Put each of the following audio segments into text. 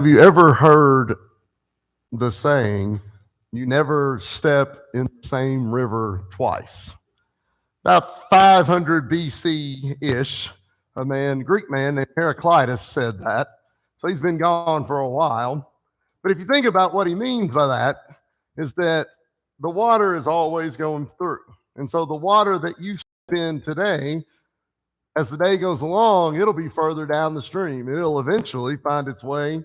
Have you ever heard the saying, you never step in the same river twice? About 500 BC ish, Greek man named Heraclitus said that. So he's been gone for a while. But if you think about what he means by that, is that the water is always going through. And so the water that you step in today, as the day goes along, it'll be further down the stream. It'll eventually find its way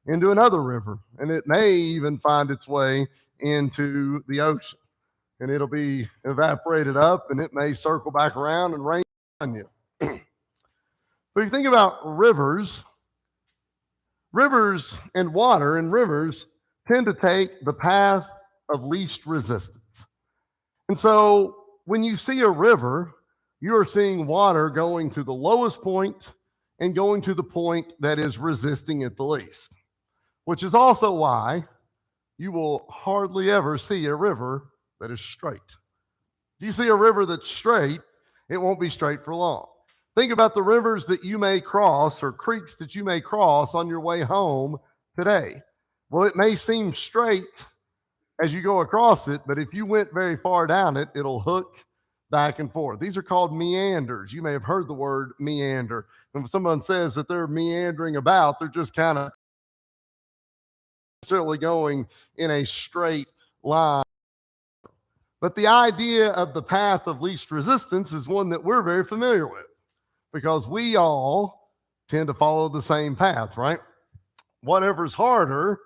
into another river, and it may even find its way into the ocean, and it'll be evaporated up, and it may circle back around and rain on you. But if you think about rivers and water and rivers tend to take the path of least resistance. And so when you see a river, you are seeing water going to the lowest point and going to the point that is resisting it the least, which is also why you will hardly ever see a river that is straight. If you see a river that's straight, it won't be straight for long. Think about the rivers that you may cross or creeks that you may cross on your way home today. Well, it may seem straight as you go across it, but if you went very far down it, it'll hook back and forth. These are called meanders. You may have heard the word meander. When someone says that they're meandering about, they're just kind of certainly going in a straight line. But the idea of the path of least resistance is one that we're very familiar with because we all tend to follow the same path, right? Whatever's harder,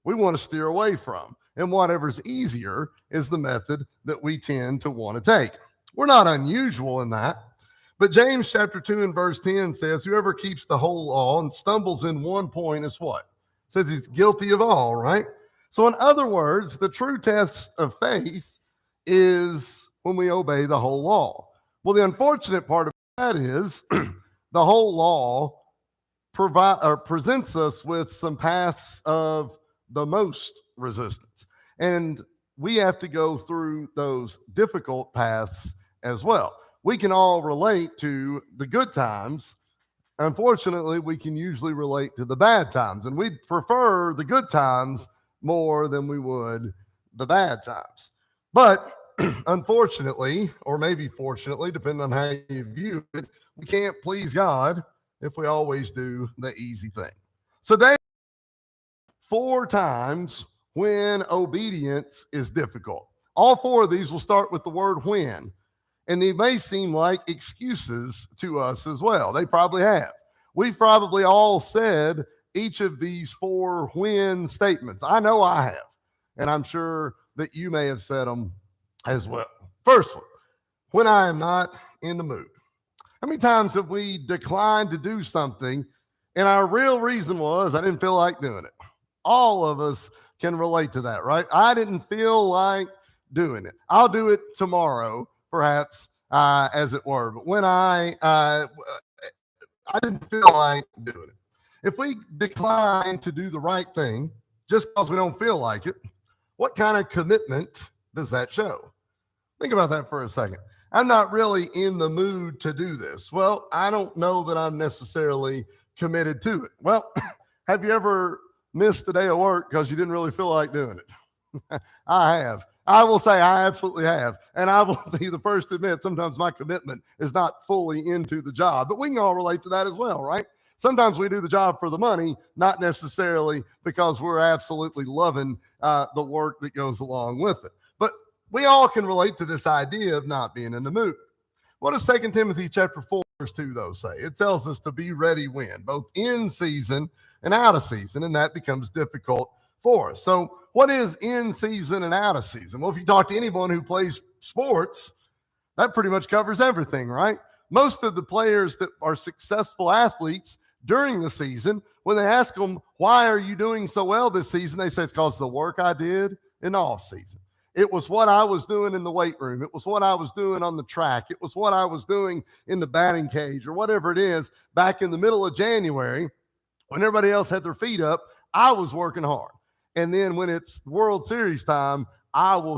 we want to steer away from. And whatever's easier is the method that we tend to want to take. We're not unusual in that. But James chapter 2 and verse 10 says, whoever keeps the whole law and stumbles in one point is what? It says he's guilty of all, right? So in other words, the true test of faith is when we obey the whole law. Well, the unfortunate part of that is the whole law presents us with some paths of the most resistance. And we have to go through those difficult paths as well. We can all relate to the good times. Unfortunately, we can usually relate to the bad times, and we'd prefer the good times more than we would the bad times. But unfortunately, or maybe fortunately, depending on how you view it, we can't please God if we always do the easy thing. So David, 4 times when obedience is difficult. All 4 of these will start with the word when. And they may seem like excuses to us as well. They probably have. We've probably all said each of these 4 when statements. I know I have. And I'm sure that you may have said them as well. First one, when I am not in the mood. How many times have we declined to do something and our real reason was I didn't feel like doing it? All of us can relate to that, right? I didn't feel like doing it. I'll do it tomorrow, perhaps, as it were. But when I didn't feel like doing it. If we decline to do the right thing just because we don't feel like it, what kind of commitment does that show? Think about that for a second. I'm not really in the mood to do this. Well, I don't know that I'm necessarily committed to it. Well, have you ever missed a day of work because you didn't really feel like doing it? I have. I will say I absolutely have. And I will be the first to admit sometimes my commitment is not fully into the job. But we can all relate to that as well, right? Sometimes we do the job for the money, not necessarily because we're absolutely loving the work that goes along with it. But we all can relate to this idea of not being in the mood. What does 2 Timothy chapter 4, verse 2, though, say? It tells us to be ready when, both in season and out of season, and that becomes difficult for us. So what is in season and out of season? Well, if you talk to anyone who plays sports, that pretty much covers everything, right? Most of the players that are successful athletes during the season, when they ask them, why are you doing so well this season? They say it's because of the work I did in the off season. It was what I was doing in the weight room. It was what I was doing on the track. It was what I was doing in the batting cage or whatever it is back in the middle of January when everybody else had their feet up. I was working hard. And then when it's World Series time, I'll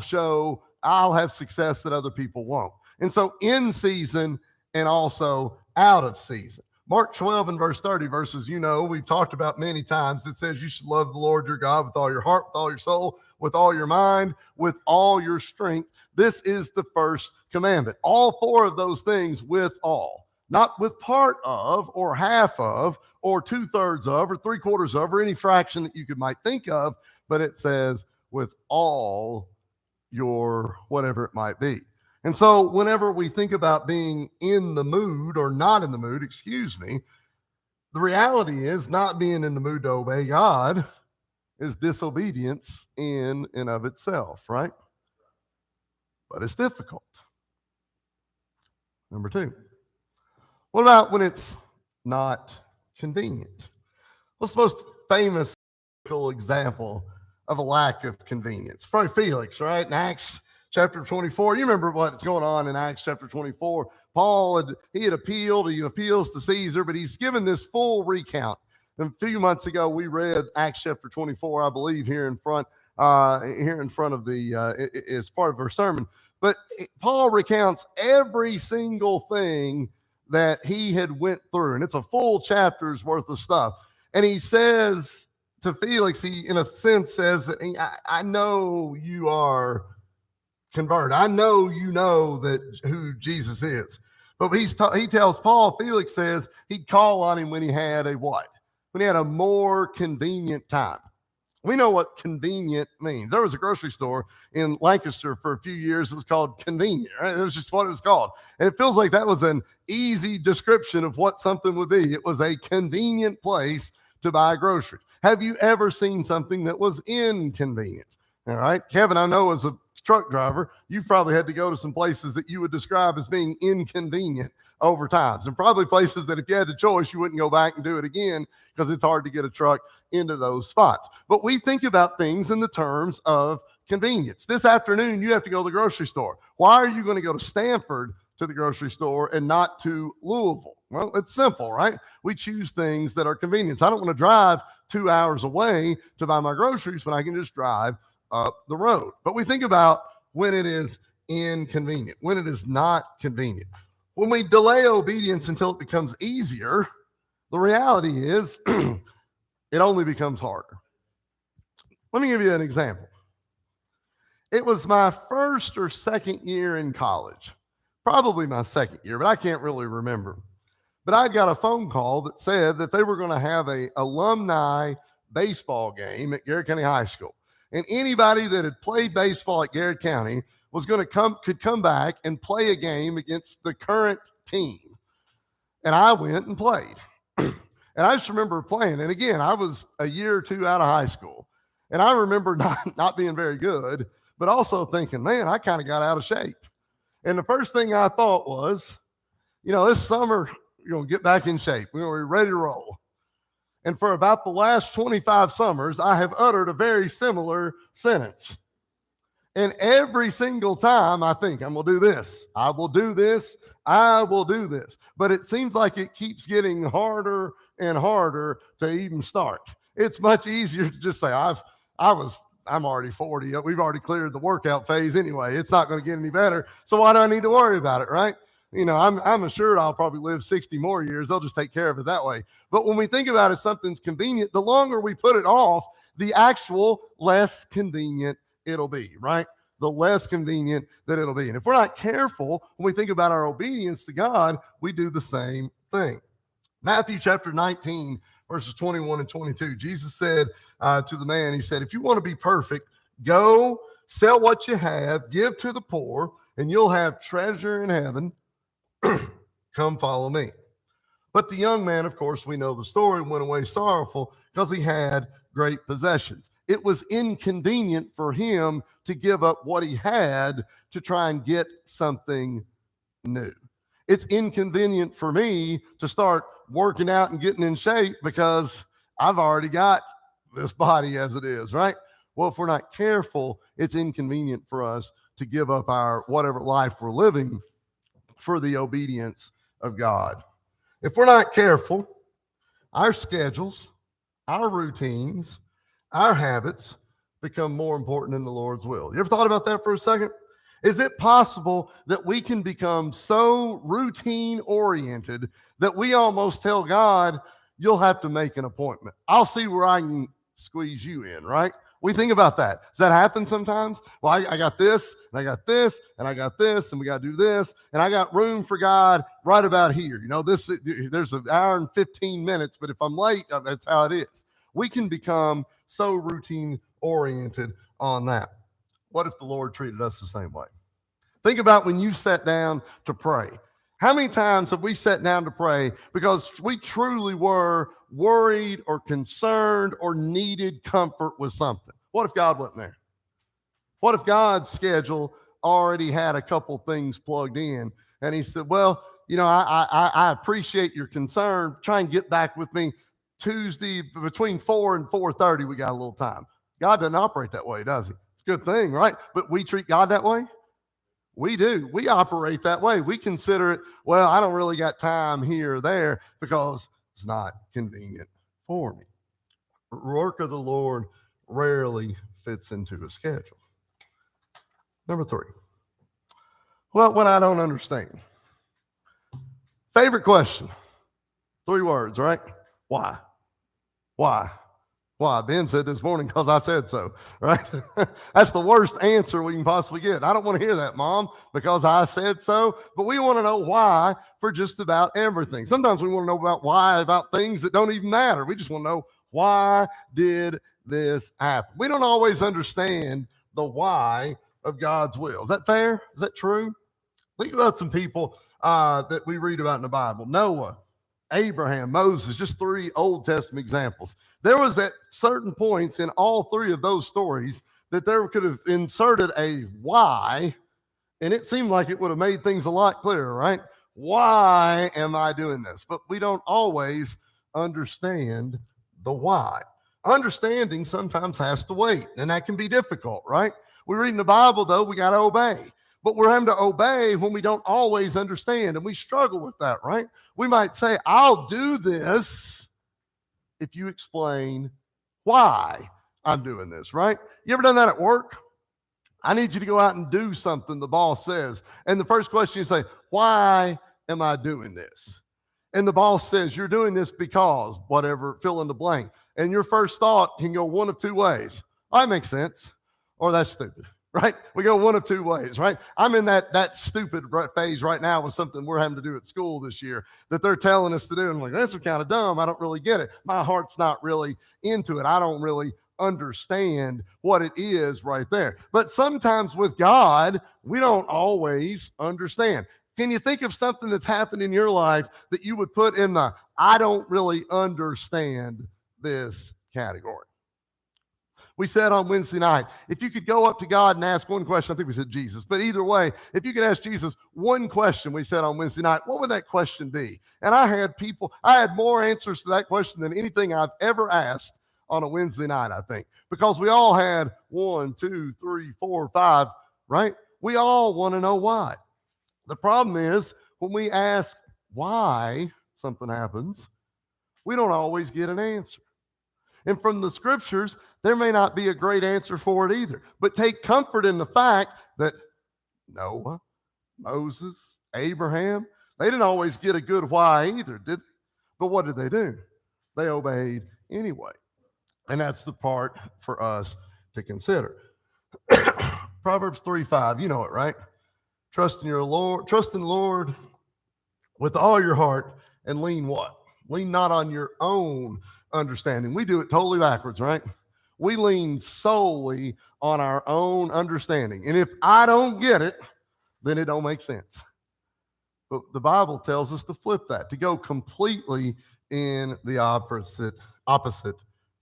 have success that other people won't. And so in season and also out of season. Mark 12 and verse 30, verses we've talked about many times. It says you should love the Lord your God with all your heart, with all your soul, with all your mind, with all your strength. This is the first commandment. All four of those things with all, not with part of or half of or 2/3 of or 3/4 of or any fraction that you might think of, but it says with all your whatever it might be. And so whenever we think about being in the mood or not in the mood, the reality is not being in the mood to obey God is disobedience in and of itself, right? But it's difficult. Number two, what about when it's not convenient? What's the most famous example of a lack of convenience? Probably Felix, right? In Acts chapter 24, you remember what's going on in Acts chapter 24. Paul had appealed, he appeals to Caesar, but he's given this full recount. And a few months ago, we read Acts chapter 24, I believe, here in front of as part of our sermon. But Paul recounts every single thing that he had went through, and it's a full chapter's worth of stuff. And he says to Felix, he in a sense says that I know you are converted. I know you know that who Jesus is. But he tells Paul, Felix says he'd call on him when he had a what? When he had a more convenient time. We know what convenient means. There was a grocery store in Lancaster for a few years. It was called Convenient, right? It was just what it was called. And it feels like that was an easy description of what something would be. It was a convenient place to buy groceries. Have you ever seen something that was inconvenient? All right. Kevin, I know as a truck driver, you've probably had to go to some places that you would describe as being inconvenient over times, and probably places that if you had the choice, you wouldn't go back and do it again because it's hard to get a truck into those spots. But we think about things in the terms of convenience. This afternoon, you have to go to the grocery store. Why are you going to go to Stanford to the grocery store and not to Louisville? Well, it's simple, right? We choose things that are convenience. I don't want to drive 2 hours away to buy my groceries when I can just drive up the road. But we think about when it is inconvenient, when it is not convenient. When we delay obedience until it becomes easier, the reality is it only becomes harder. Let me give you an example. It was my first or second year in college, probably my second year, but I can't really remember. But I got a phone call that said that they were going to have an alumni baseball game at Garrett County High School. And anybody that had played baseball at Garrett County was could come back and play a game against the current team. And I went and played. And I just remember playing. And again, I was a year or two out of high school. And I remember not being very good, but also thinking, man, I kind of got out of shape. And the first thing I thought was, this summer, you're going to get back in shape. We're going to be ready to roll. And for about the last 25 summers, I have uttered a very similar sentence. And every single time I think, I'm going to do this. I will do this. I will do this. But it seems like it keeps getting harder and harder to even start. It's much easier to just say, I'm already 40. We've already cleared the workout phase anyway. It's not going to get any better. So why do I need to worry about it, right? I'm assured I'll probably live 60 more years. They'll just take care of it that way. But when we think about it, something's convenient, the longer we put it off, the actual less convenient it'll be, right? The less convenient that it'll be. And if we're not careful, when we think about our obedience to God, we do the same thing. Matthew chapter 19, verses 21 and 22, Jesus said to the man, he said, if you want to be perfect, go sell what you have, give to the poor, and you'll have treasure in heaven. Come follow me. But the young man, of course, we know the story, went away sorrowful because he had great possessions. It was inconvenient for him to give up what he had to try and get something new. It's inconvenient for me to start working out and getting in shape because I've already got this body as it is, right? Well, if we're not careful, it's inconvenient for us to give up our whatever life we're living for the obedience of God. If we're not careful, our schedules, our routines, our habits become more important than the Lord's will. You ever thought about that for a second? Is it possible that we can become so routine oriented that we almost tell God, you'll have to make an appointment. I'll see where I can squeeze you in, right? We think about that. Does that happen sometimes? Well, I got this, and I got this, and I got this, and we got to do this, and I got room for God right about here. You know, there's an hour and 15 minutes, but if I'm late, that's how it is. We can become so routine oriented on that. What if the Lord treated us the same way? Think about when you sat down to pray. How many times have we sat down to pray because we truly were worried or concerned or needed comfort with something? What if God wasn't there? What if God's schedule already had a couple things plugged in and he said, well, you know, I appreciate your concern. Try and get back with me Tuesday between 4 and 4:30. We got a little time. God doesn't operate that way, does he? It's a good thing, right? But we treat God that way? We do. We operate that way. We consider it, well, I don't really got time here or there because it's not convenient for me. The work of the Lord rarely fits into a schedule. Number 3. Well, what I don't understand. Favorite question. 3 words, right? Why? Why? Why? Ben said this morning, because I said so, right? That's the worst answer we can possibly get. I don't want to hear that, Mom, because I said so. But we want to know why for just about everything. Sometimes we want to know about why about things that don't even matter. We just want to know, why did this happen? We don't always understand the why of God's will. Is that fair? Is that true? Think about some people that we read about in the Bible. Noah, Abraham, Moses, just 3 Old Testament examples. There was at certain points in all 3 of those stories that there could have inserted a why, and it seemed like it would have made things a lot clearer, right? Why am I doing this? But we don't always understand the why. Understanding sometimes has to wait, and that can be difficult, right? We read in the Bible, though, we got to obey. But we're having to obey when we don't always understand, and we struggle with that, right? We might say, I'll do this if you explain why I'm doing this, right? You ever done that at work? I need you to go out and do something the boss says. And the first question you say, why am I doing this? And the boss says, you're doing this because whatever, fill in the blank. And your first thought can go one of 2 ways. Oh, that makes sense. Or that's stupid. Right? We go one of 2 ways, right? I'm in that stupid phase right now with something we're having to do at school this year that they're telling us to do. And I'm like, this is kind of dumb. I don't really get it. My heart's not really into it. I don't really understand what it is right there. But sometimes with God, we don't always understand. Can you think of something that's happened in your life that you would put in the I don't really understand this category? We said on Wednesday night, if you could go up to God and ask one question, I think we said Jesus, but either way, if you could ask Jesus one question, we said on Wednesday night, what would that question be? And I had more answers to that question than anything I've ever asked on a Wednesday night, I think, because we all had 1, 2, 3, 4, 5, right? We all want to know why. The problem is when we ask why something happens, we don't always get an answer. And from the scriptures, there may not be a great answer for it either. But take comfort in the fact that Noah, Moses, Abraham, they didn't always get a good why either, did they? But what did they do? They obeyed anyway. And that's the part for us to consider. Proverbs 3:5, you know it, right? Trust in the Lord with all your heart and lean what? Lean not on your own understanding. We do it totally backwards, right? We lean solely on our own understanding. And if I don't get it, then it don't make sense. But the Bible tells us to flip that, to go completely in the opposite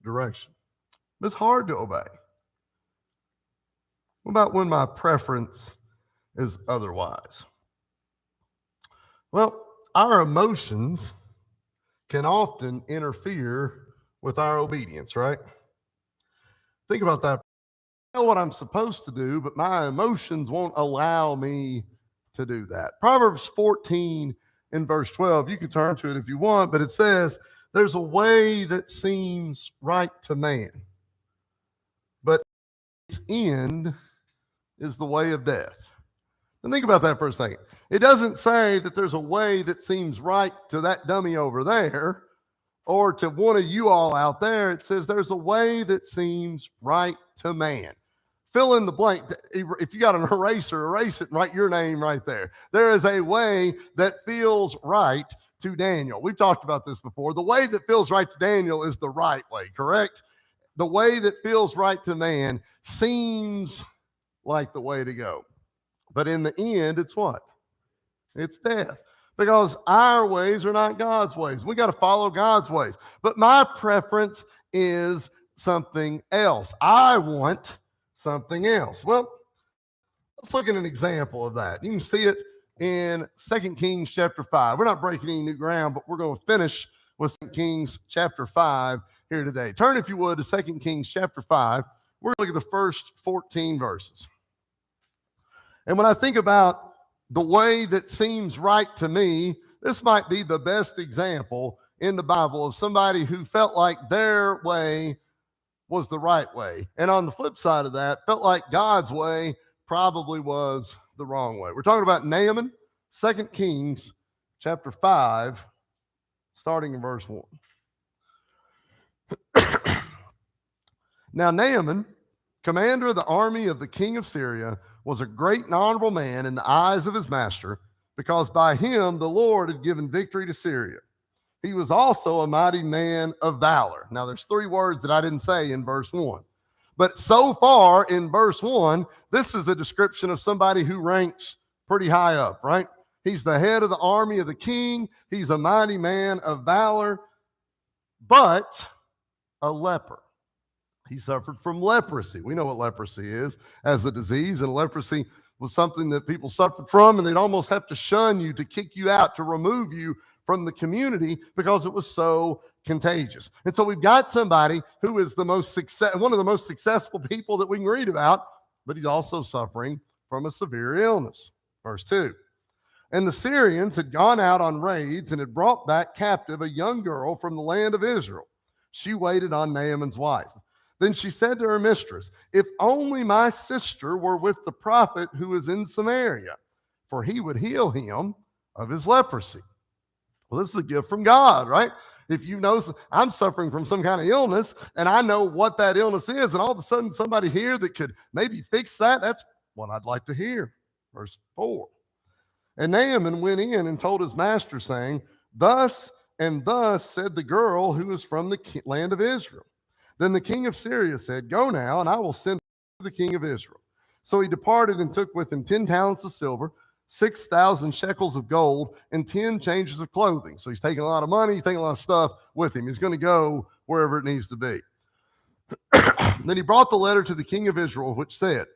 direction. It's hard to obey. What about when my preference is otherwise? Well, our emotions can often interfere with our obedience, right? Think about that. I know what I'm supposed to do, but my emotions won't allow me to do that. Proverbs 14 in verse 12, you can turn to it if you want, but it says, there's a way that seems right to man, but its end is the way of death. And think about that for a second. It doesn't say that there's a way that seems right to that dummy over there or to one of you all out there. It says there's a way that seems right to man. Fill in the blank. If you got an eraser, erase it and write your name right there. There is a way that feels right to Daniel. We've talked about this before. The way that feels right to Daniel is the right way, correct? The way that feels right to man seems like the way to go. But in the end, it's what? It's death. Because our ways are not God's ways. We got to follow God's ways. But my preference is something else. I want something else. Well, let's look at an example of that. You can see it in 2 Kings chapter 5. We're not breaking any new ground, but we're going to finish with 2 Kings chapter 5 here today. Turn, if you would, to 2 Kings chapter 5. We're going to look at the first 14 verses. And when I think about the way that seems right to me, this might be the best example in the Bible of somebody who felt like their way was the right way. And on the flip side of that, felt like God's way probably was the wrong way. We're talking about Naaman, 2 Kings chapter 5, starting in verse 1. Now Naaman, commander of the army of the king of Syria, was a great and honorable man in the eyes of his master, because by him the Lord had given victory to Syria. He was also a mighty man of valor. Now there's three words that I didn't say in verse 1. But so far in verse 1, this is a description of somebody who ranks pretty high up, right? He's the head of the army of the king. He's a mighty man of valor, but a leper. He suffered from leprosy. We know what leprosy is as a disease, and leprosy was something that people suffered from, and they'd almost have to shun you, to kick you out, to remove you from the community because it was so contagious. And so we've got somebody who is one of the most successful people that we can read about, but he's also suffering from a severe illness. Verse 2. And the Syrians had gone out on raids and had brought back captive a young girl from the land of Israel. She waited on Naaman's wife. Then she said to her mistress, if only my sister were with the prophet who is in Samaria, for he would heal him of his leprosy. Well, this is a gift from God, right? If you know I'm suffering from some kind of illness and I know what that illness is, and all of a sudden somebody here that could maybe fix that, that's what I'd like to hear. Verse 4. And Naaman went in and told his master, saying, thus and thus said the girl who is from the land of Israel. Then the king of Syria said, go now, and I will send to the king of Israel. So he departed and took with him 10 talents of silver, 6,000 shekels of gold, and 10 changes of clothing. So he's taking a lot of money, he's taking a lot of stuff with him. He's going to go wherever it needs to be. Then he brought the letter to the king of Israel, which said,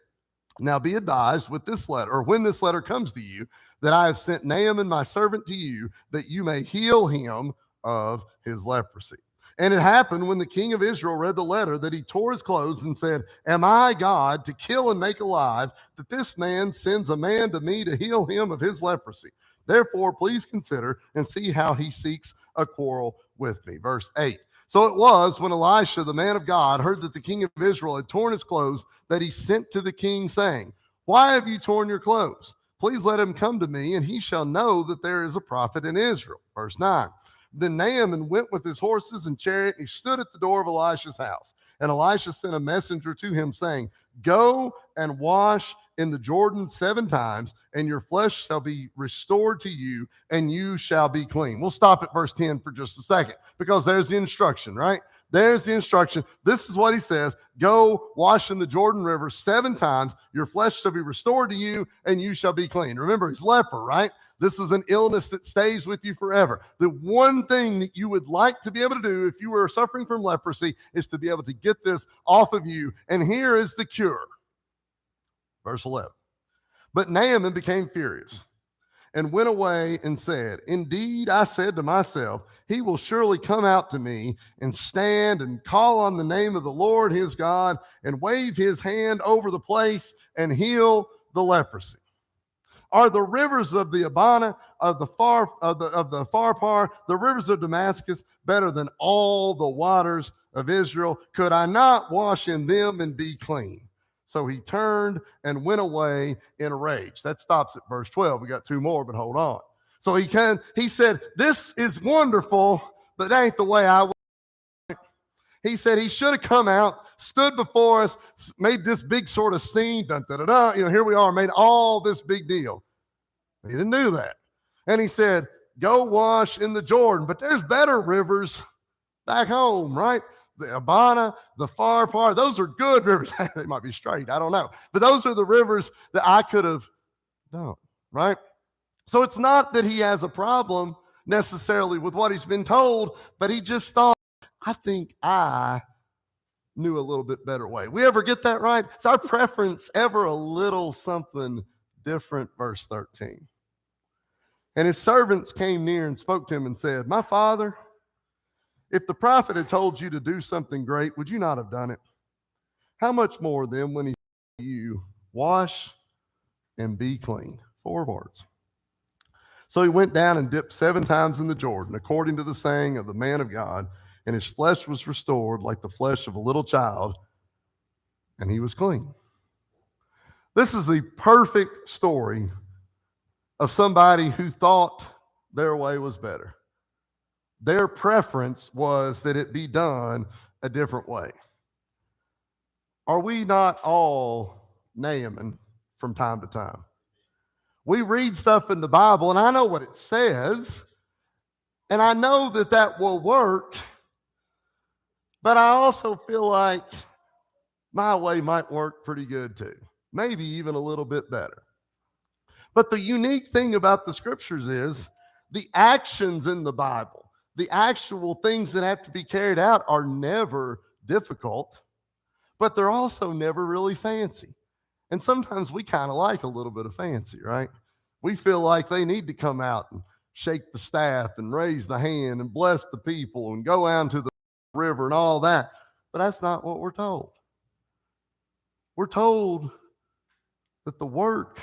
now be advised with this letter, or when this letter comes to you, that I have sent Naaman my servant to you, that you may heal him of his leprosy. And it happened when the king of Israel read the letter that he tore his clothes and said, am I God to kill and make alive, that this man sends a man to me to heal him of his leprosy? Therefore, please consider and see how he seeks a quarrel with me. Verse 8. So it was when Elisha, the man of God, heard that the king of Israel had torn his clothes, that he sent to the king, saying, why have you torn your clothes? Please let him come to me, and he shall know that there is a prophet in Israel. Verse 9. Then Naaman went with his horses and chariot, and he stood at the door of Elisha's house. And Elisha sent a messenger to him, saying, go and wash in the Jordan 7 times, and your flesh shall be restored to you, and you shall be clean. We'll stop at verse 10 for just a second, because there's the instruction, right? There's the instruction. This is what he says. Go wash in the Jordan River 7 times. Your flesh shall be restored to you, and you shall be clean. Remember, he's leper, right? This is an illness that stays with you forever. The one thing that you would like to be able to do if you were suffering from leprosy is to be able to get this off of you. And here is the cure. Verse 11. But Naaman became furious and went away and said, indeed, I said to myself, he will surely come out to me and stand and call on the name of the Lord his God and wave his hand over the place and heal the leprosy. Are the rivers of the Abana, of the Pharpar, the rivers of Damascus, better than all the waters of Israel? Could I not wash in them and be clean? So he turned and went away in a rage. That stops at verse 12. We got two more, but hold on. So he said, this is wonderful, but that ain't the way I would. He said he should have come out, stood before us, made this big sort of scene, dun, dun, dun, dun. Here we are, made all this big deal. He didn't do that. And he said, go wash in the Jordan, but there's better rivers back home, right? The Abana, the Pharpar, those are good rivers. They might be straight, I don't know. But those are the rivers that I could have done, right? So it's not that he has a problem necessarily with what he's been told, but he just thought, I think I knew a little bit better way. We ever get that right? Is our preference ever a little something different? Verse 13. And his servants came near and spoke to him and said, my father, if the prophet had told you to do something great, would you not have done it? How much more then when he said to you, wash and be clean? 4 words. So he went down and dipped 7 times in the Jordan, according to the saying of the man of God, and his flesh was restored like the flesh of a little child, and he was clean. This is the perfect story of somebody who thought their way was better. Their preference was that it be done a different way. Are we not all Naaman from time to time? We read stuff in the Bible, and I know what it says, and I know that that will work, but I also feel like my way might work pretty good too, maybe even a little bit better. But the unique thing about the scriptures is the actions in the Bible, the actual things that have to be carried out are never difficult, but they're also never really fancy. And sometimes we kind of like a little bit of fancy, right? We feel like they need to come out and shake the staff and raise the hand and bless the people and go out to the river and all that. But that's not what we're told. We're told that the work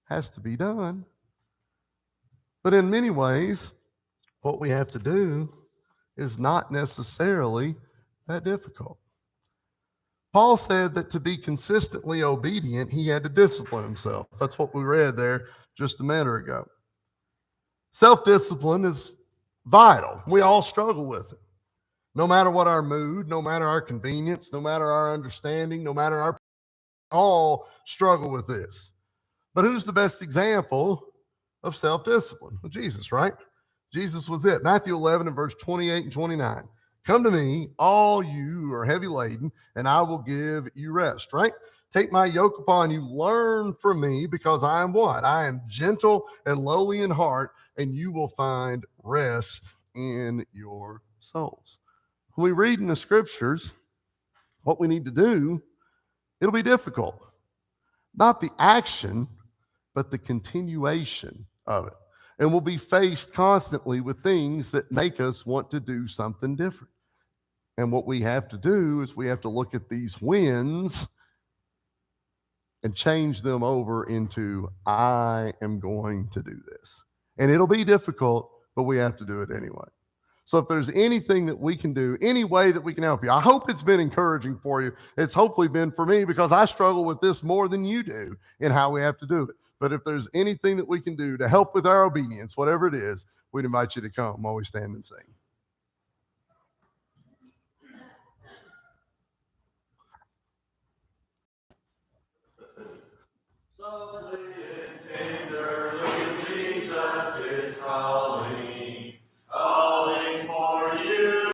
has to be done. But in many ways, what we have to do is not necessarily that difficult. Paul said that to be consistently obedient, he had to discipline himself. That's what we read there just a minute ago. Self-discipline is vital. We all struggle with it. No matter what our mood, no matter our convenience, no matter our understanding, no matter our, all struggle with this. But who's the best example of self-discipline? Well, Jesus, right? Jesus was it. Matthew 11 and verse 28 and 29. Come to me, all you who are heavy laden, and I will give you rest, right? Take my yoke upon you, learn from me, because I am what? I am gentle and lowly in heart, and you will find rest in your souls. When we read in the scriptures what we need to do, it'll be difficult. Not the action, but the continuation of it. And we'll be faced constantly with things that make us want to do something different. And what we have to do is we have to look at these wins and change them over into, I am going to do this. And it'll be difficult, but we have to do it anyway. So if there's anything that we can do, any way that we can help you, I hope it's been encouraging for you. It's hopefully been for me, because I struggle with this more than you do in how we have to do it. But if there's anything that we can do to help with our obedience, whatever it is, we'd invite you to come while we stand and sing.